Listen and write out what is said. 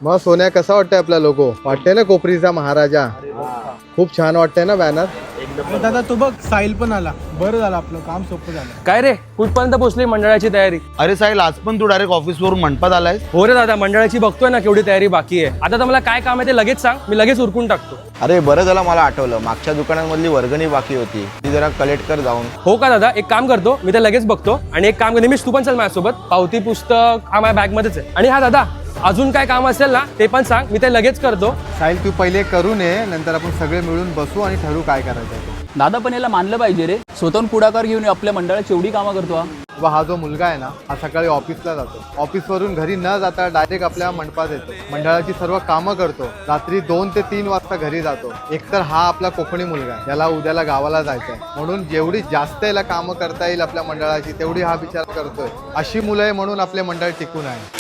मग सोन्या कसा वाटतंय आपला लोगो? वाटतंय ना कोपरीचा महाराजा? खूप छान वाटतंय ना बॅनर? दादा तो बघ साहिल पण आला. बरं झालं आपलं काम सोपं झालं. काय रे कुठपर्यंत पोहोचली मंडळाची तयारी? अरे साहिल, आज पण तू डायरेक्ट ऑफिस वरून मंडपात आलायस? हो रे दादा, मंडळाची बघतोय ना केवढी तयारी बाकी आहे. आता तर मला काय काम आहे ते लगेच सांग, मी लगेच उरकून टाकतो. अरे बरं झालं मला आठवलं, मागच्या दुकानांमधली वर्गणी बाकी होती, ती जरा कलेक्ट कर जाऊन. हो का दादा, एक काम करतो मी ते लगेच बघतो. आणि एक काम नेहमीच तू पण चल माझ्यासोबत. पावती पुस्तक हा माझ्या बॅग मध्येच आहे. आणि हा दादा, अजून काय काम असेल ना ते पण सांग, मी ते लगेच करतो. साहिल तू पहिले करून ये, नंतर आपण सगळे मिळून बसू आणि ठरवू काय करायचं आहे. दादा पण याला मानलं पाहिजे रे, स्वतःहून पुढाकार घेऊन आपल्या मंडळाची एवढी कामं करतो हा. हा जो मुलगा आहे ना, हा सकाळी ऑफिसला जातो, ऑफिसवरून घरी न जाता डायरेक्ट आपल्या मंडपात येतो, मंडळाची सर्व कामं करतो, रात्री 2 ते 3 वाजता घरी जातो. एकतर हा आपला कोकणी मुलगा आहे, त्याला उद्याला गावाला जायचं आहे, म्हणून जेवढी जास्त याला कामं करता येईल आपल्या मंडळाची तेवढी हा विचार करतोय. अशी मुलं आहे म्हणून आपले मंडळ टिकून आहे.